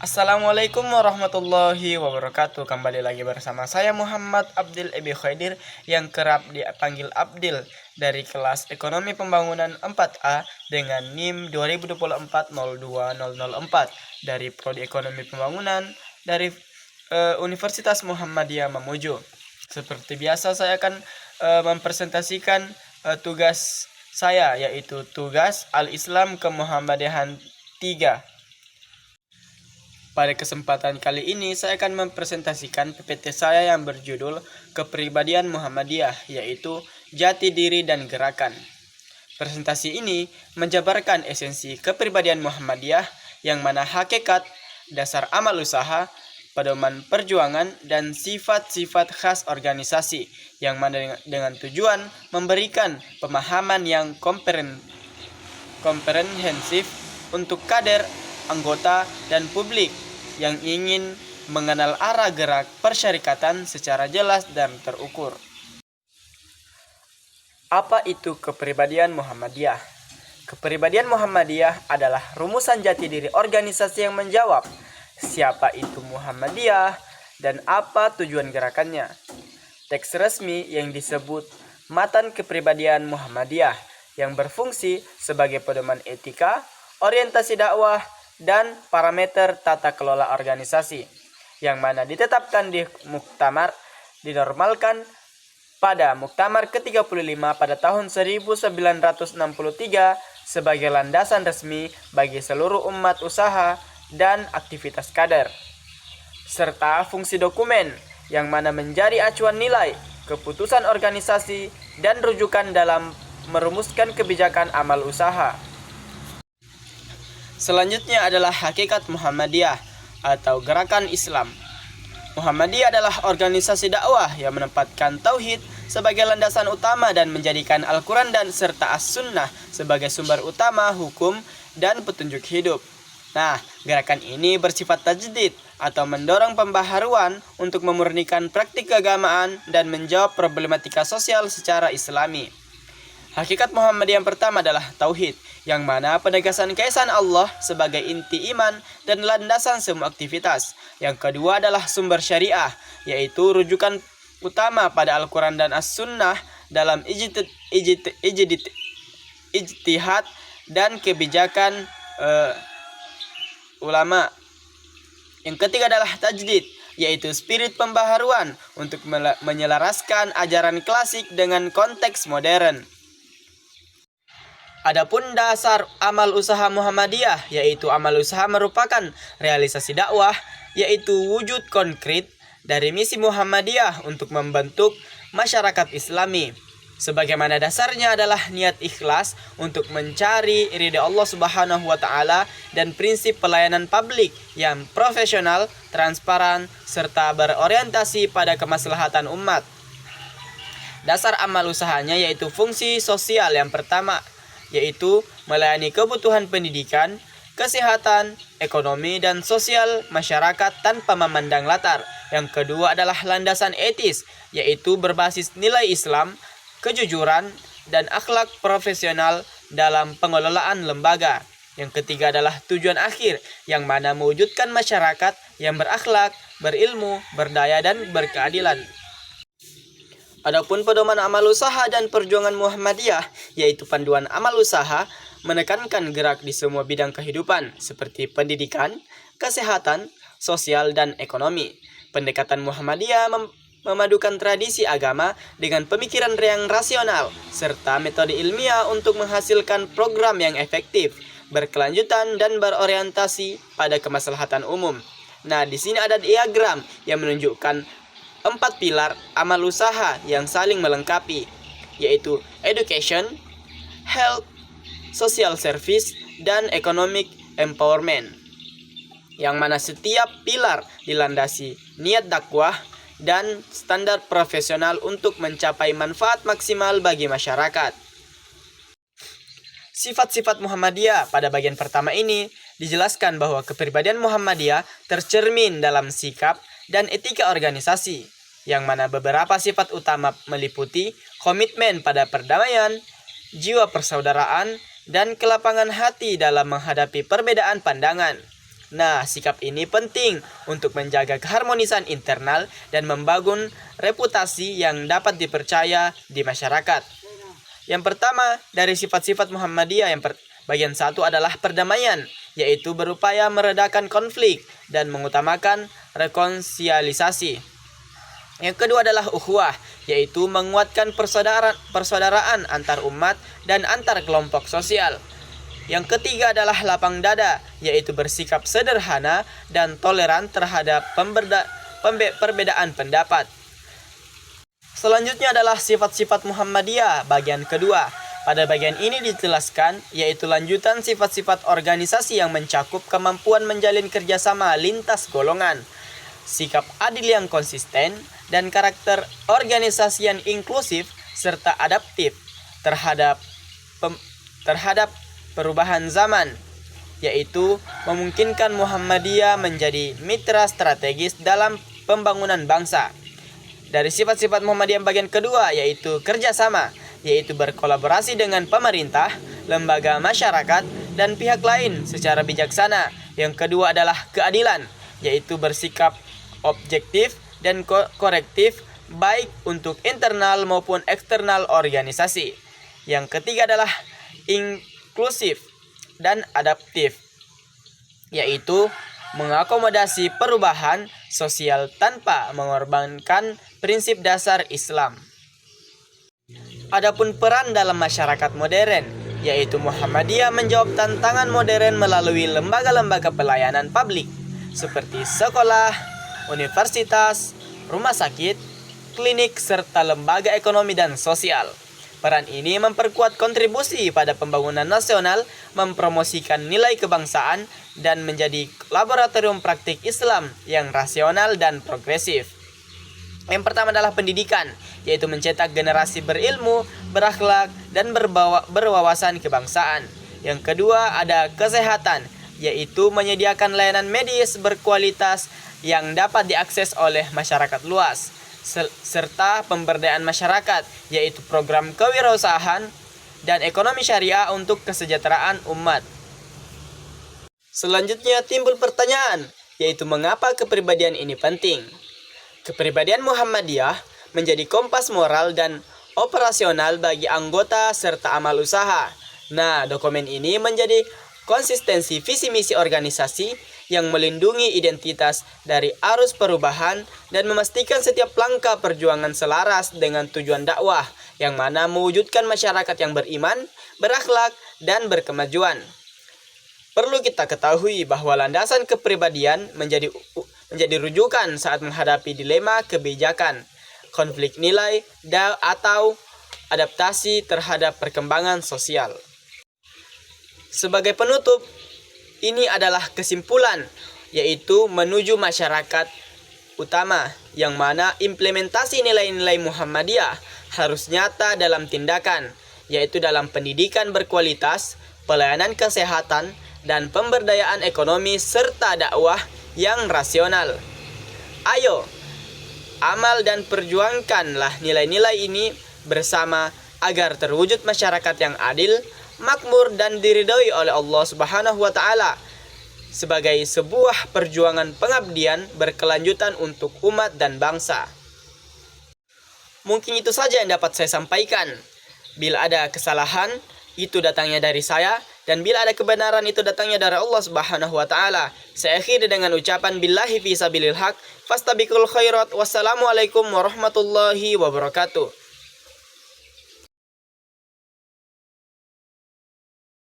Assalamualaikum warahmatullahi wabarakatuh. Kembali lagi bersama saya Muhammad Abdil Ebi Khaidir yang kerap dipanggil Abdil dari kelas Ekonomi Pembangunan 4A dengan NIM 2024-02004 dari Prodi Ekonomi Pembangunan dari Universitas Muhammadiyah Mamuju. Seperti biasa saya akan mempresentasikan tugas saya, yaitu tugas Al-Islam Kemuhammadiyahan 3. Pada kesempatan kali ini saya akan mempresentasikan PPT saya yang berjudul Kepribadian Muhammadiyah, yaitu Jati Diri dan Gerakan. Presentasi ini menjabarkan esensi kepribadian Muhammadiyah yang mana hakikat, dasar amal usaha, pedoman perjuangan, dan sifat-sifat khas organisasi yang mana dengan tujuan memberikan pemahaman yang komprehensif untuk kader, anggota, dan publik yang ingin mengenal arah gerak persyarikatan secara jelas dan terukur. Apa itu kepribadian Muhammadiyah? Kepribadian Muhammadiyah adalah rumusan jati diri organisasi yang menjawab siapa itu Muhammadiyah dan apa tujuan gerakannya. Teks resmi yang disebut Matan Kepribadian Muhammadiyah yang berfungsi sebagai pedoman etika, orientasi dakwah, dan parameter tata kelola organisasi yang mana ditetapkan di muktamar dinormalkan pada Muktamar ke-35 pada tahun 1963 sebagai landasan resmi bagi seluruh umat usaha dan aktivitas kader, serta fungsi dokumen yang mana menjadi acuan nilai keputusan organisasi dan rujukan dalam merumuskan kebijakan amal usaha. Selanjutnya adalah hakikat Muhammadiyah atau gerakan Islam. Muhammadiyah adalah organisasi dakwah yang menempatkan tauhid sebagai landasan utama dan menjadikan Al-Quran dan serta As-Sunnah sebagai sumber utama hukum dan petunjuk hidup. Nah, gerakan ini bersifat tajdid atau mendorong pembaharuan untuk memurnikan praktik keagamaan dan menjawab problematika sosial secara islami. Hakikat Muhammadiyah yang pertama adalah tauhid, yang mana penegasan keesaan Allah sebagai inti iman dan landasan semua aktivitas. Yang kedua adalah sumber syariah, yaitu rujukan utama pada Al-Quran dan As-Sunnah dalam ijtihad dan kebijakan ulama. Yang ketiga adalah tajdid, yaitu spirit pembaharuan untuk menyelaraskan ajaran klasik dengan konteks modern. Adapun dasar amal usaha Muhammadiyah, yaitu amal usaha merupakan realisasi dakwah, yaitu wujud konkret dari misi Muhammadiyah untuk membentuk masyarakat Islami. Sebagaimana dasarnya adalah niat ikhlas untuk mencari ridha Allah Subhanahu wa taala dan prinsip pelayanan publik yang profesional, transparan, serta berorientasi pada kemaslahatan umat. Dasar amal usahanya yaitu fungsi sosial yang pertama, yaitu melayani kebutuhan pendidikan, kesehatan, ekonomi, dan sosial masyarakat tanpa memandang latar. Yang kedua adalah landasan etis, yaitu berbasis nilai Islam, kejujuran, dan akhlak profesional dalam pengelolaan lembaga. Yang ketiga adalah tujuan akhir, yang mana mewujudkan masyarakat yang berakhlak, berilmu, berdaya, dan berkeadilan. Adapun pedoman amal usaha dan perjuangan Muhammadiyah, yaitu panduan amal usaha, menekankan gerak di semua bidang kehidupan seperti pendidikan, kesehatan, sosial, dan ekonomi. Pendekatan Muhammadiyah memadukan tradisi agama dengan pemikiran yang rasional, serta metode ilmiah untuk menghasilkan program yang efektif, berkelanjutan, dan berorientasi pada kemaslahatan umum. Nah, di sini ada diagram yang menunjukkan 4 pilar amal usaha yang saling melengkapi, yaitu education, health, social service, dan economic empowerment. Yang mana setiap pilar dilandasi niat dakwah dan standar profesional untuk mencapai manfaat maksimal bagi masyarakat. Sifat-sifat Muhammadiyah pada bagian pertama ini dijelaskan bahwa kepribadian Muhammadiyah tercermin dalam sikap dan etika organisasi, yang mana beberapa sifat utama meliputi komitmen pada perdamaian, jiwa persaudaraan, dan kelapangan hati dalam menghadapi perbedaan pandangan. Nah, sikap ini penting untuk menjaga keharmonisan internal dan membangun reputasi yang dapat dipercaya di masyarakat. Yang pertama, dari sifat-sifat Muhammadiyah bagian 1 adalah perdamaian, yaitu berupaya meredakan konflik dan mengutamakan rekonsiliasi. Yang kedua adalah ukhuwah, yaitu menguatkan persaudaraan antar umat dan antar kelompok sosial. Yang ketiga adalah lapang dada, yaitu bersikap sederhana dan toleran terhadap perbedaan pendapat. Selanjutnya adalah sifat-sifat Muhammadiyah bagian kedua. Pada bagian ini dijelaskan, yaitu lanjutan sifat-sifat organisasi yang mencakup kemampuan menjalin kerjasama lintas golongan, sikap adil yang konsisten, dan karakter organisasi yang inklusif serta adaptif terhadap perubahan zaman, yaitu memungkinkan Muhammadiyah menjadi mitra strategis dalam pembangunan bangsa. Dari sifat-sifat Muhammadiyah bagian kedua yaitu kerjasama, yaitu berkolaborasi dengan pemerintah, lembaga masyarakat, dan pihak lain secara bijaksana. Yang kedua adalah keadilan, yaitu bersikap objektif dan korektif baik untuk internal maupun eksternal organisasi. Yang ketiga adalah inklusif dan adaptif, yaitu mengakomodasi perubahan sosial tanpa mengorbankan prinsip dasar Islam. Adapun peran dalam masyarakat modern, yaitu Muhammadiyah menjawab tantangan modern melalui lembaga-lembaga pelayanan publik seperti sekolah, universitas, rumah sakit, klinik, serta lembaga ekonomi dan sosial. Peran ini memperkuat kontribusi pada pembangunan nasional, mempromosikan nilai kebangsaan, dan menjadi laboratorium praktik Islam yang rasional dan progresif. Yang pertama adalah pendidikan, yaitu mencetak generasi berilmu, berakhlak, dan berwawasan kebangsaan. Yang kedua ada kesehatan, yaitu menyediakan layanan medis berkualitas yang dapat diakses oleh masyarakat luas, serta pemberdayaan masyarakat, yaitu program kewirausahaan dan ekonomi syariah untuk kesejahteraan umat. Selanjutnya timbul pertanyaan, yaitu mengapa kepribadian ini penting? Kepribadian Muhammadiyah menjadi kompas moral dan operasional bagi anggota serta amal usaha. Nah, dokumen ini menjadi konsistensi visi misi organisasi yang melindungi identitas dari arus perubahan dan memastikan setiap langkah perjuangan selaras dengan tujuan dakwah yang mana mewujudkan masyarakat yang beriman, berakhlak, dan berkemajuan. Perlu kita ketahui bahwa landasan kepribadian menjadi rujukan saat menghadapi dilema kebijakan, konflik nilai, atau adaptasi terhadap perkembangan sosial. Sebagai penutup, ini adalah kesimpulan, yaitu menuju masyarakat utama, yang mana implementasi nilai-nilai Muhammadiyah harus nyata dalam tindakan, yaitu dalam pendidikan berkualitas, pelayanan kesehatan, dan pemberdayaan ekonomi serta dakwah yang rasional. Ayo, amal dan perjuangkanlah nilai-nilai ini bersama agar terwujud masyarakat yang adil, makmur, dan diridhoi oleh Allah Subhanahu wa Ta'ala sebagai sebuah perjuangan pengabdian berkelanjutan untuk umat dan bangsa. Mungkin itu saja yang dapat saya sampaikan. Bila ada kesalahan, itu datangnya dari saya, dan bila ada kebenaran, itu datangnya dari Allah Subhanahu wa Ta'ala. Saya akhiri dengan ucapan billahi fi sabilil haq, fastabiqul khairat. Wassalamualaikum warahmatullahi wabarakatuh.